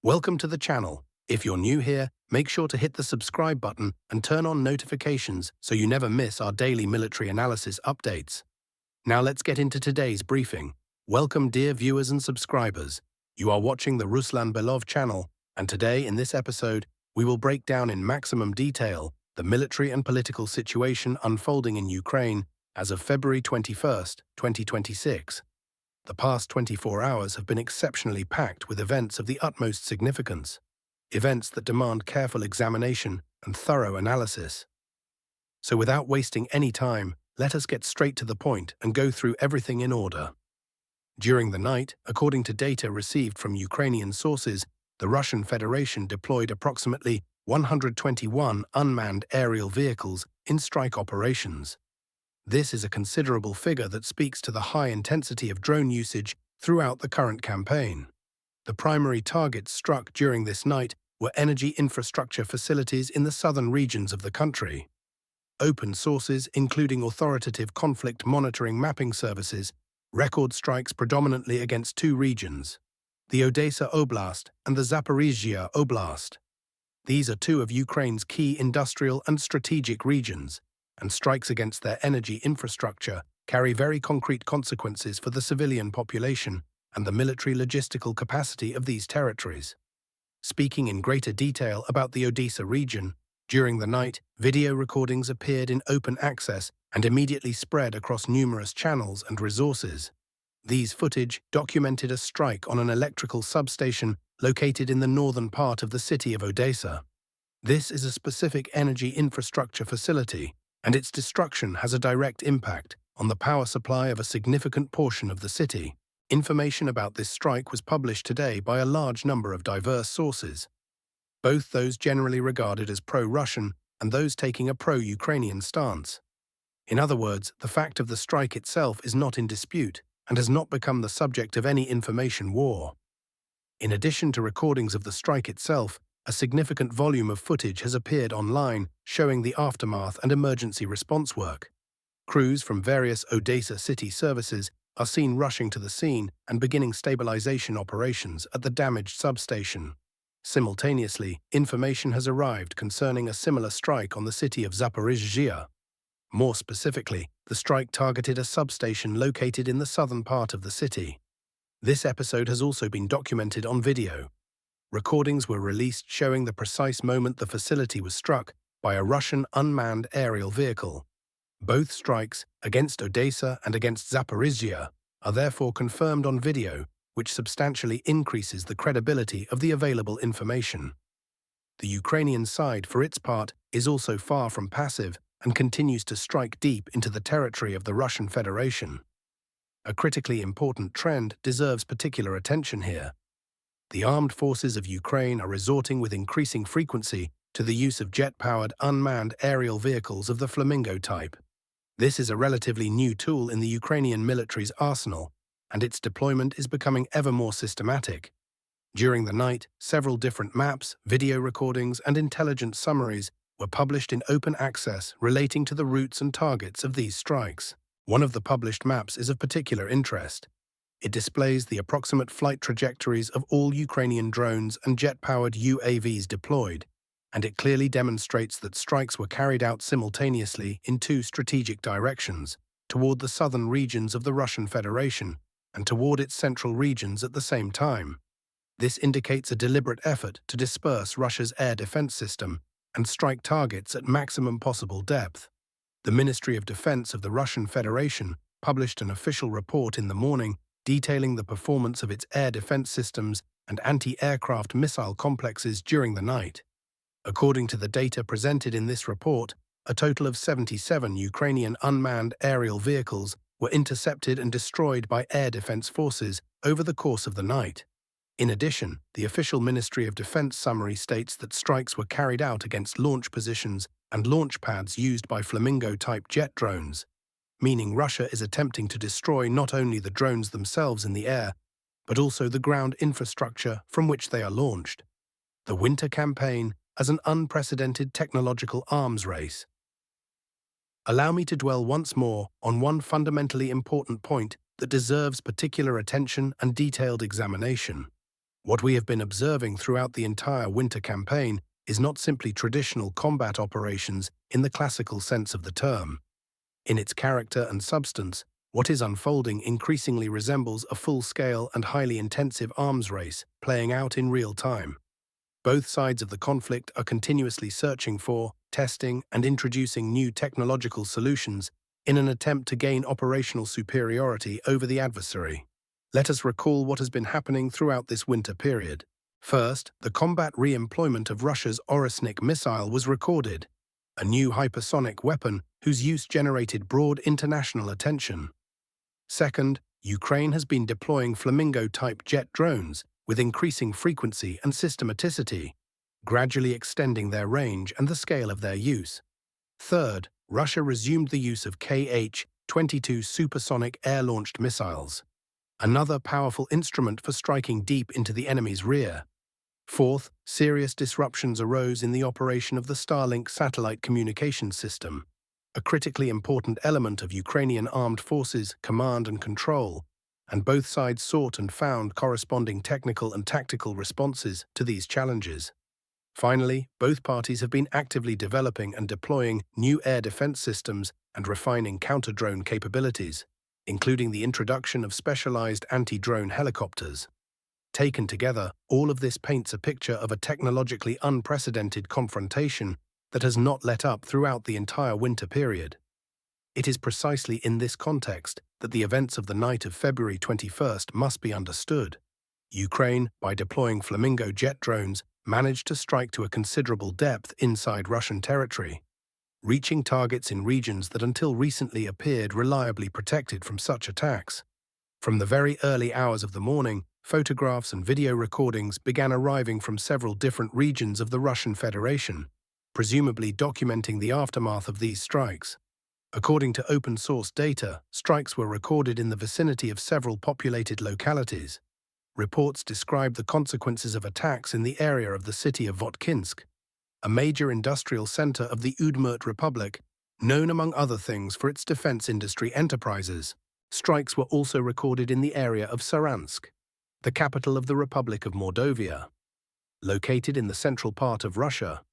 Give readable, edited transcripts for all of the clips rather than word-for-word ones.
Welcome to the channel. If you're new here, make sure to hit the subscribe button and turn on notifications so you never miss our daily military analysis updates. Now let's get into today's briefing. Welcome dear viewers and subscribers. You are watching the Ruslan Belov channel, and today in this episode, we will break down in maximum detail the military and political situation unfolding in Ukraine as of February 21st, 2026. The past 24 hours have been exceptionally packed with events of the utmost significance, events that demand careful examination and thorough analysis. So without wasting any time, let us get straight to the point and go through everything in order. During the night, according to data received from Ukrainian sources, the Russian Federation deployed approximately 121 unmanned aerial vehicles in strike operations. This is a considerable figure that speaks to the high intensity of drone usage throughout the current campaign. The primary targets struck during this night were energy infrastructure facilities in the southern regions of the country. Open sources, including authoritative conflict monitoring mapping services, record strikes predominantly against two regions, the Odessa Oblast and the Zaporizhzhia Oblast. These are two of Ukraine's key industrial and strategic regions, and strikes against their energy infrastructure carry very concrete consequences for the civilian population and the military logistical capacity of these territories. Speaking in greater detail about the Odessa region, during the night, video recordings appeared in open access and immediately spread across numerous channels and resources. These footage documented a strike on an electrical substation located in the northern part of the city of Odessa. This is a specific energy infrastructure facility, and its destruction has a direct impact on the power supply of a significant portion of the city. Information about this strike was published today by a large number of diverse sources, both those generally regarded as pro-Russian and those taking a pro-Ukrainian stance. In other words, the fact of the strike itself is not in dispute and has not become the subject of any information war. In addition to recordings of the strike itself, a significant volume of footage has appeared online showing the aftermath and emergency response work. Crews from various Odessa city services are seen rushing to the scene and beginning stabilization operations at the damaged substation. Simultaneously, information has arrived concerning a similar strike on the city of Zaporizhzhia. More specifically, the strike targeted a substation located in the southern part of the city. This episode has also been documented on video. Recordings were released showing the precise moment the facility was struck by a Russian unmanned aerial vehicle. Both strikes, against Odessa and against Zaporizhzhia, are therefore confirmed on video, which substantially increases the credibility of the available information. The Ukrainian side, for its part, is also far from passive and continues to strike deep into the territory of the Russian Federation. A critically important trend deserves particular attention here. The armed forces of Ukraine are resorting with increasing frequency to the use of jet-powered unmanned aerial vehicles of the Flamingo type. This is a relatively new tool in the Ukrainian military's arsenal, and its deployment is becoming ever more systematic. During the night, several different maps, video recordings, and intelligence summaries were published in open access relating to the routes and targets of these strikes. One of the published maps is of particular interest. It displays the approximate flight trajectories of all Ukrainian drones and jet-powered UAVs deployed, and it clearly demonstrates that strikes were carried out simultaneously in two strategic directions, toward the southern regions of the Russian Federation and toward its central regions at the same time. This indicates a deliberate effort to disperse Russia's air defense system and strike targets at maximum possible depth. The Ministry of Defense of the Russian Federation published an official report in the morning detailing the performance of its air defense systems and anti-aircraft missile complexes during the night. According to the data presented in this report, a total of 77 Ukrainian unmanned aerial vehicles were intercepted and destroyed by air defense forces over the course of the night. In addition, the official Ministry of Defense summary states that strikes were carried out against launch positions and launch pads used by Flamingo-type jet drones, meaning Russia is attempting to destroy not only the drones themselves in the air, but also the ground infrastructure from which they are launched. The winter campaign as an unprecedented technological arms race. Allow me to dwell once more on one fundamentally important point that deserves particular attention and detailed examination. What we have been observing throughout the entire winter campaign is not simply traditional combat operations in the classical sense of the term. In its character and substance, what is unfolding increasingly resembles a full-scale and highly intensive arms race playing out in real time. Both sides of the conflict are continuously searching for, testing, and introducing new technological solutions in an attempt to gain operational superiority over the adversary. Let us recall what has been happening throughout this winter period. First, the combat re-employment of Russia's Orosnik missile was recorded, a new hypersonic weapon whose use generated broad international attention. Second, Ukraine has been deploying Flamingo-type jet drones with increasing frequency and systematicity, gradually extending their range and the scale of their use. Third, Russia resumed the use of Kh-22 supersonic air-launched missiles, another powerful instrument for striking deep into the enemy's rear. Fourth, serious disruptions arose in the operation of the Starlink satellite communications system, a critically important element of Ukrainian armed forces' command and control, and both sides sought and found corresponding technical and tactical responses to these challenges. Finally, both parties have been actively developing and deploying new air defense systems and refining counter-drone capabilities, including the introduction of specialized anti-drone helicopters. Taken together, all of this paints a picture of a technologically unprecedented confrontation that has not let up throughout the entire winter period. It is precisely in this context that the events of the night of February 21st must be understood. Ukraine, by deploying Flamingo jet drones, managed to strike to a considerable depth inside Russian territory, reaching targets in regions that until recently appeared reliably protected from such attacks. From the very early hours of the morning, photographs and video recordings began arriving from several different regions of the Russian Federation, presumably documenting the aftermath of these strikes. According to open-source data, strikes were recorded in the vicinity of several populated localities. Reports describe the consequences of attacks in the area of the city of Votkinsk, a major industrial center of the Udmurt Republic, known among other things for its defense industry enterprises. Strikes were also recorded in the area of Saransk, the capital of the Republic of Mordovia, located in the central part of Russia.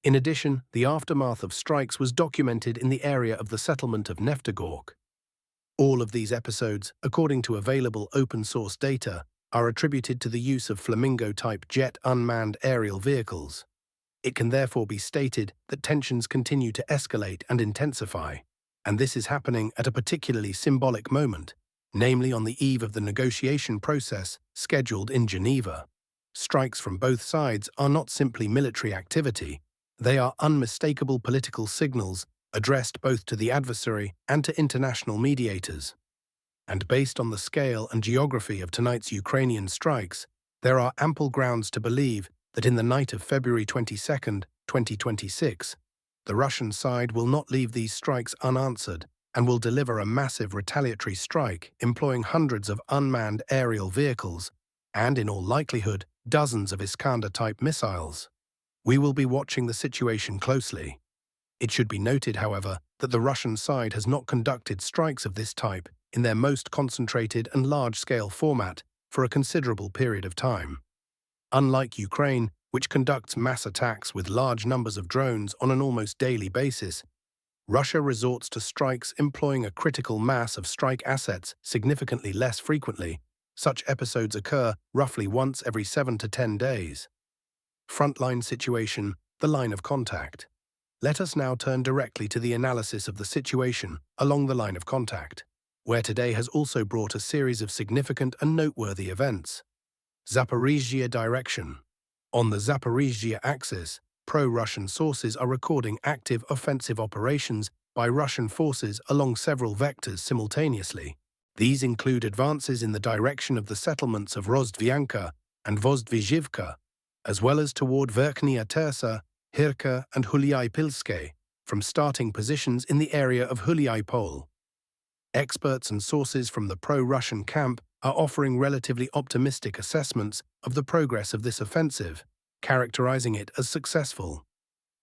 In addition, the aftermath of strikes was documented in the area of the settlement of Neftogorsk. All of these episodes, according to available open-source data, are attributed to the use of Flamingo-type jet unmanned aerial vehicles. It can therefore be stated that tensions continue to escalate and intensify, and this is happening at a particularly symbolic moment, namely on the eve of the negotiation process scheduled in Geneva. Strikes from both sides are not simply military activity. They are unmistakable political signals addressed both to the adversary and to international mediators. And based on the scale and geography of tonight's Ukrainian strikes, there are ample grounds to believe that in the night of February 22, 2026, the Russian side will not leave these strikes unanswered and will deliver a massive retaliatory strike employing hundreds of unmanned aerial vehicles and, in all likelihood, dozens of Iskander-type missiles. We will be watching the situation closely. It should be noted, however, that the Russian side has not conducted strikes of this type in their most concentrated and large-scale format for a considerable period of time. Unlike Ukraine, which conducts mass attacks with large numbers of drones on an almost daily basis, Russia resorts to strikes employing a critical mass of strike assets significantly less frequently. Such episodes occur roughly once every 7 to 10 days. Frontline situation, the line of contact. Let us now turn directly to the analysis of the situation along the line of contact, where today has also brought a series of significant and noteworthy events. Zaporizhzhia direction. On the Zaporizhzhia axis, pro-Russian sources are recording active offensive operations by Russian forces along several vectors simultaneously. These include advances in the direction of the settlements of Rozdvianka and Vozdvizhivka, as well as toward Verkhnya Tersa, Hirka, and Hulyaipole, from starting positions in the area of Hulyaipole. Experts and sources from the pro-Russian camp are offering relatively optimistic assessments of the progress of this offensive, characterizing it as successful.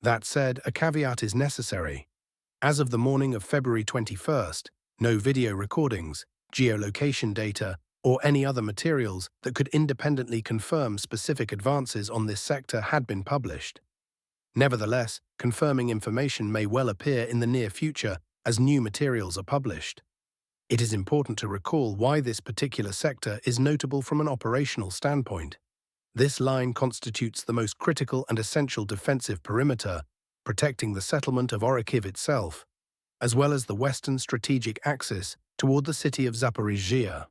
That said, a caveat is necessary. As of the morning of February 21st, no video recordings, geolocation data, or any other materials that could independently confirm specific advances on this sector had been published. Nevertheless, confirming information may well appear in the near future as new materials are published. It is important to recall why this particular sector is notable from an operational standpoint. This line constitutes the most critical and essential defensive perimeter, protecting the settlement of Orikhiv itself, as well as the western strategic axis toward the city of Zaporizhzhia.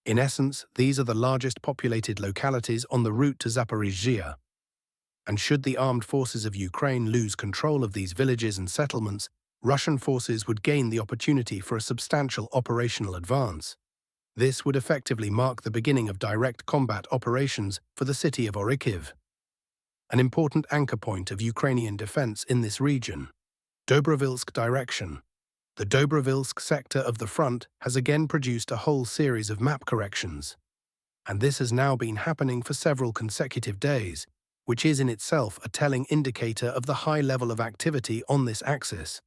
In essence, these are the largest populated localities on the route to Zaporizhzhia. And should the armed forces of Ukraine lose control of these villages and settlements, Russian forces would gain the opportunity for a substantial operational advance. This would effectively mark the beginning of direct combat operations for the city of Orikhiv, an important anchor point of Ukrainian defense in this region. Dobrovolsk direction. The Dobrovolsk sector of the front has again produced a whole series of map corrections, and this has now been happening for several consecutive days, which is in itself a telling indicator of the high level of activity on this axis.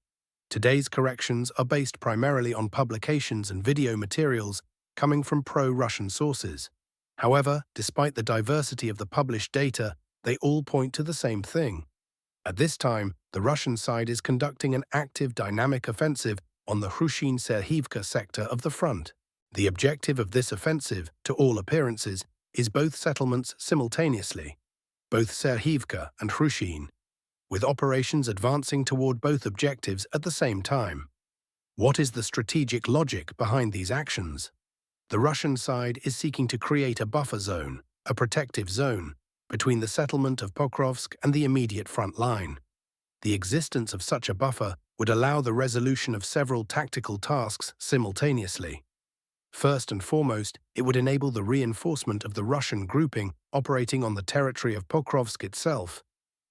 Today's corrections are based primarily on publications and video materials coming from pro-Russian sources. However, despite the diversity of the published data, they all point to the same thing. At this time, the Russian side is conducting an active dynamic offensive on the Hrushin-Serhivka sector of the front. The objective of this offensive, to all appearances, is both settlements simultaneously, both Serhivka and Hrushin, with operations advancing toward both objectives at the same time. What is the strategic logic behind these actions? The Russian side is seeking to create a buffer zone, a protective zone, between the settlement of Pokrovsk and the immediate front line. The existence of such a buffer would allow the resolution of several tactical tasks simultaneously. First and foremost, it would enable the reinforcement of the Russian grouping operating on the territory of Pokrovsk itself,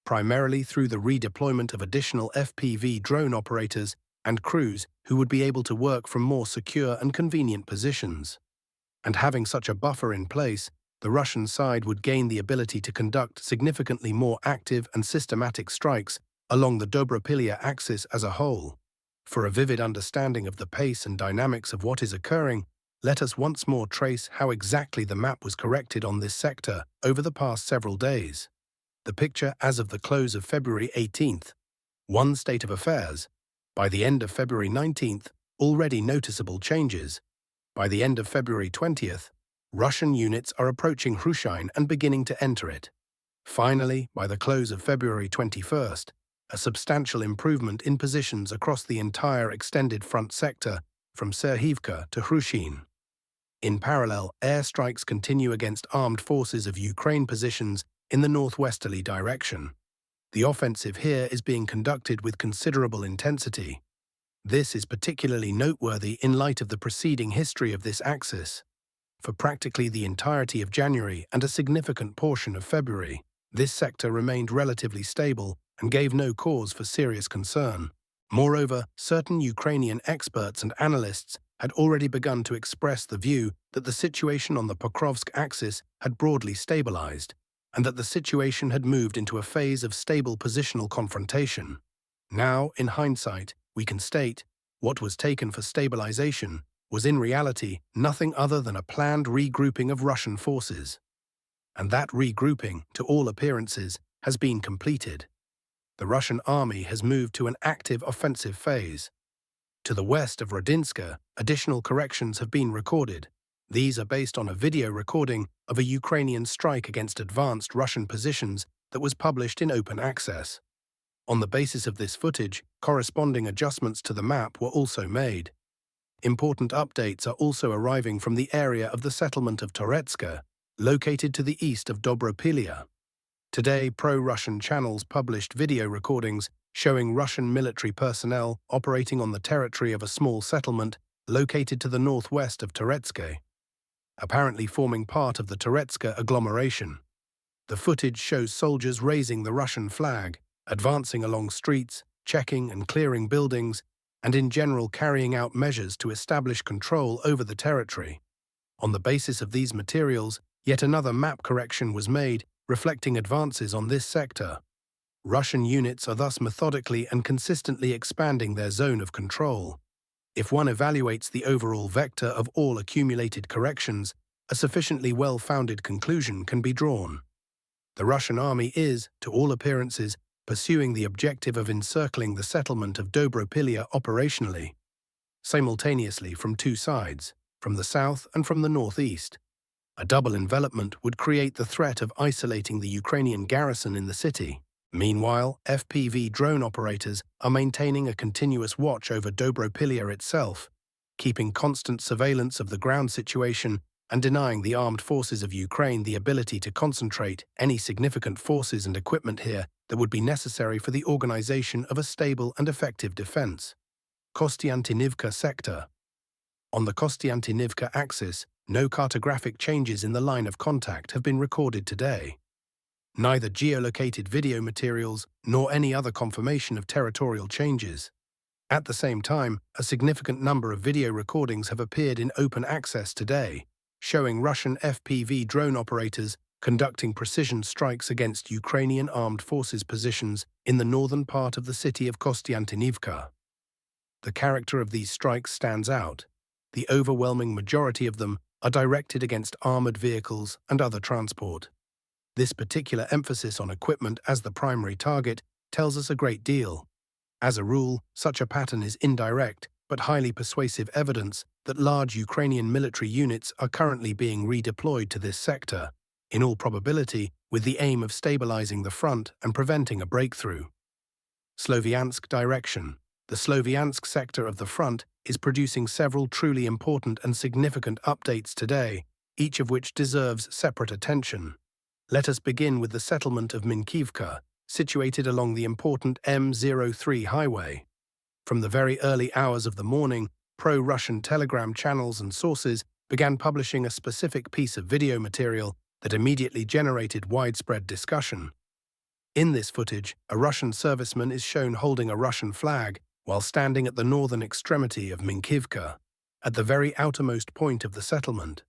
primarily through the redeployment of additional FPV drone operators and crews who would be able to work from more secure and convenient positions. And having such a buffer in place, the Russian side would gain the ability to conduct significantly more active and systematic strikes along the Dobropilya axis as a whole. For a vivid understanding of the pace and dynamics of what is occurring, let us once more trace how exactly the map was corrected on this sector over the past several days. The picture as of the close of February 18th. One state of affairs. By the end of February 19th, already noticeable changes. By the end of February 20th, Russian units are approaching Hrushin and beginning to enter it. Finally, by the close of February 21st, a substantial improvement in positions across the entire extended front sector from Serhivka to Hrushin. In parallel, airstrikes continue against armed forces of Ukraine positions in the northwesterly direction. The offensive here is being conducted with considerable intensity. This is particularly noteworthy in light of the preceding history of this axis. For practically the entirety of January and a significant portion of February, this sector remained relatively stable and gave no cause for serious concern. Moreover, certain Ukrainian experts and analysts had already begun to express the view that the situation on the Pokrovsk axis had broadly stabilized, and that the situation had moved into a phase of stable positional confrontation. Now, in hindsight, we can state, what was taken for stabilization was in reality nothing other than a planned regrouping of Russian forces. And that regrouping, to all appearances, has been completed. The Russian army has moved to an active offensive phase. To the west of Rodinska, additional corrections have been recorded. These are based on a video recording of a Ukrainian strike against advanced Russian positions that was published in open access. On the basis of this footage, corresponding adjustments to the map were also made. Important updates are also arriving from the area of the settlement of Toretska, located to the east of Dobropilya. Today, pro-Russian channels published video recordings showing Russian military personnel operating on the territory of a small settlement located to the northwest of Toretska, apparently forming part of the Toretska agglomeration. The footage shows soldiers raising the Russian flag, advancing along streets, checking and clearing buildings, and in general carrying out measures to establish control over the territory. On the basis of these materials, yet another map correction was made, reflecting advances on this sector. Russian units are thus methodically and consistently expanding their zone of control. If one evaluates the overall vector of all accumulated corrections, a sufficiently well-founded conclusion can be drawn. The Russian army is, to all appearances, pursuing the objective of encircling the settlement of Dobropilya operationally, simultaneously from two sides, from the south and from the northeast. A double envelopment would create the threat of isolating the Ukrainian garrison in the city. Meanwhile, FPV drone operators are maintaining a continuous watch over Dobropilya itself, keeping constant surveillance of the ground situation and denying the armed forces of Ukraine the ability to concentrate any significant forces and equipment here that would be necessary for the organization of a stable and effective defense. Kostiantynivka sector. On the Kostiantynivka axis, no cartographic changes in the line of contact have been recorded today. Neither geolocated video materials nor any other confirmation of territorial changes. At the same time, a significant number of video recordings have appeared in open access today, showing Russian FPV drone operators conducting precision strikes against Ukrainian armed forces positions in the northern part of the city of Kostiantynivka. The character of these strikes stands out. The overwhelming majority of them are directed against armored vehicles and other transport. This particular emphasis on equipment as the primary target tells us a great deal. As a rule, such a pattern is indirect but highly persuasive evidence that large Ukrainian military units are currently being redeployed to this sector, in all probability with the aim of stabilizing the front and preventing a breakthrough. Sloviansk direction. The Sloviansk sector of the front is producing several truly important and significant updates today, each of which deserves separate attention. Let us begin with the settlement of Minkivka, situated along the important M03 highway. From the very early hours of the morning, pro-Russian telegram channels and sources began publishing a specific piece of video material that immediately generated widespread discussion. In this footage, a Russian serviceman is shown holding a Russian flag while standing at the northern extremity of Minkivka, at the very outermost point of the settlement.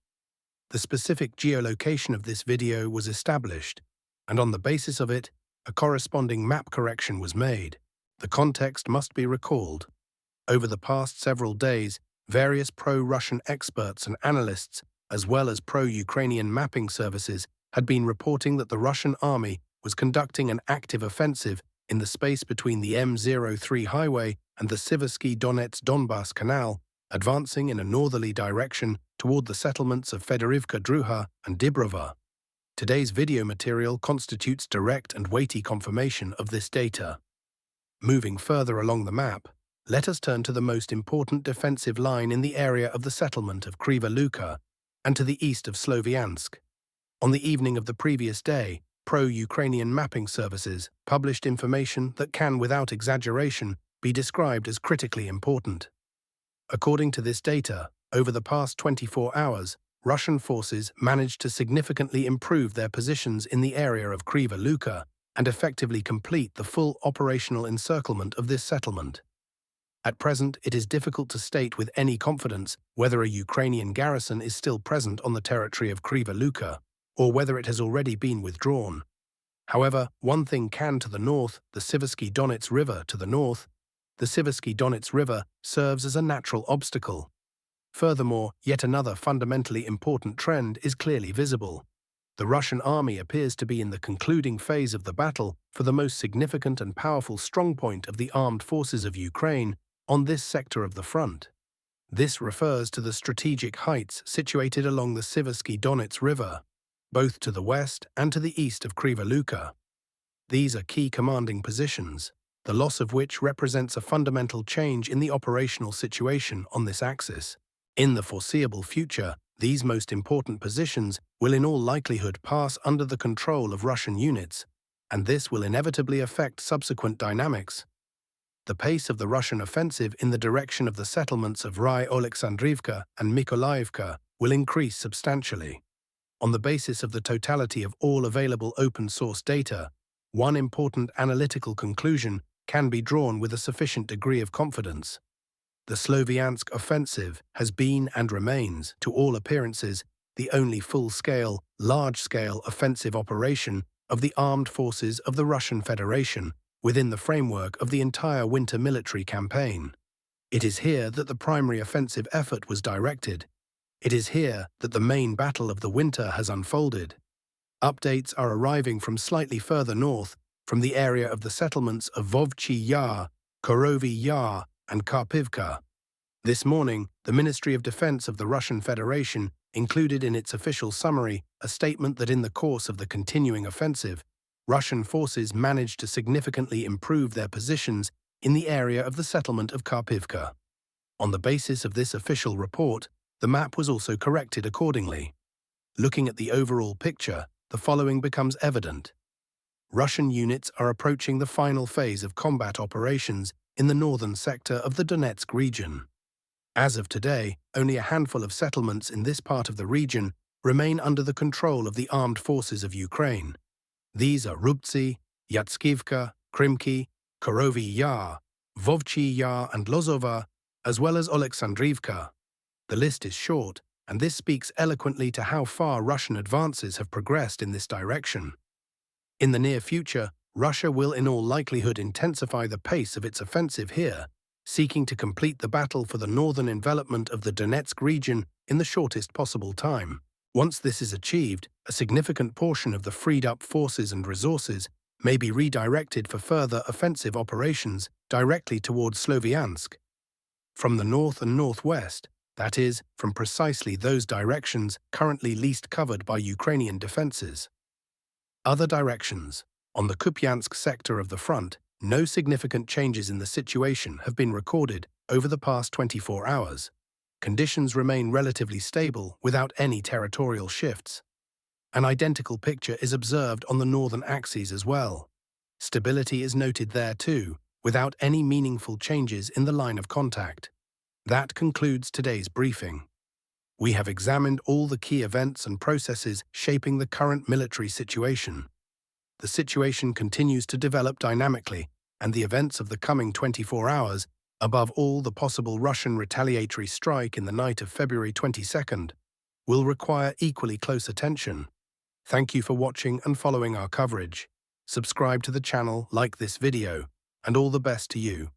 The specific geolocation of this video was established, and on the basis of it, a corresponding map correction was made. The context must be recalled. Over the past several days, various pro-Russian experts and analysts, as well as pro-Ukrainian mapping services, had been reporting that the Russian army was conducting an active offensive in the space between the M03 highway and the Siversky Donets-Donbass Canal, advancing in a northerly direction toward the settlements of Fedorivka Druha and Dibrova. Today's video material constitutes direct and weighty confirmation of this data. Moving further along the map, let us turn to the most important defensive line in the area of the settlement of Kriva Luka and to the east of Sloviansk. On the evening of the previous day, pro-Ukrainian mapping services published information that can, without exaggeration, be described as critically important. According to this data, over the past 24 hours, Russian forces managed to significantly improve their positions in the area of Kriva Luka and effectively complete the full operational encirclement of this settlement. At present, it is difficult to state with any confidence whether a Ukrainian garrison is still present on the territory of Kriva Luka, or whether it has already been withdrawn. However, one thing can to the north, the Siversky Donets River to the north. The Siversky Donets River serves as a natural obstacle. Furthermore, yet another fundamentally important trend is clearly visible. The Russian army appears to be in the concluding phase of the battle for the most significant and powerful strongpoint of the armed forces of Ukraine on this sector of the front. This refers to the strategic heights situated along the Siversky Donets River, both to the west and to the east of Kriva Luka. These are key commanding positions, the loss of which represents a fundamental change in the operational situation on this axis. In the foreseeable future, these most important positions will in all likelihood pass under the control of Russian units, and this will inevitably affect subsequent dynamics. The pace of the Russian offensive in the direction of the settlements of Rye-Oleksandrivka and Mykolaiivka will increase substantially. On the basis of the totality of all available open-source data, one important analytical conclusion can be drawn with a sufficient degree of confidence. The Sloviansk offensive has been and remains, to all appearances, the only full-scale, large-scale offensive operation of the armed forces of the Russian Federation within the framework of the entire winter military campaign. It is here that the primary offensive effort was directed. It is here that the main battle of the winter has unfolded. Updates are arriving from slightly further north, from the area of the settlements of Vovchi Yar, Korovy Yar, and Karpivka. This morning, the Ministry of Defense of the Russian Federation included in its official summary a statement that in the course of the continuing offensive, Russian forces managed to significantly improve their positions in the area of the settlement of Karpivka. On the basis of this official report, the map was also corrected accordingly. Looking at the overall picture, the following becomes evident. Russian units are approaching the final phase of combat operations in the northern sector of the Donetsk region. As of today, only a handful of settlements in this part of the region remain under the control of the armed forces of Ukraine. These are Rubtsy, Yatskivka, Krimki, Korovy Yar, Vovchi Yar and Lozova, as well as Oleksandrivka. The list is short, and this speaks eloquently to how far Russian advances have progressed in this direction. In the near future, Russia will in all likelihood intensify the pace of its offensive here, seeking to complete the battle for the northern envelopment of the Donetsk region in the shortest possible time. Once this is achieved, a significant portion of the freed-up forces and resources may be redirected for further offensive operations directly towards Sloviansk. From the north and northwest, that is, from precisely those directions currently least covered by Ukrainian defenses. Other directions. On the Kupiansk sector of the front, no significant changes in the situation have been recorded over the past 24 hours. Conditions remain relatively stable without any territorial shifts. An identical picture is observed on the northern axes as well. Stability is noted there too, without any meaningful changes in the line of contact. That concludes today's briefing. We have examined all the key events and processes shaping the current military situation. The situation continues to develop dynamically, and the events of the coming 24 hours, above all the possible Russian retaliatory strike in the night of February 22nd, will require equally close attention. Thank you for watching and following our coverage. Subscribe to the channel, like this video, and all the best to you.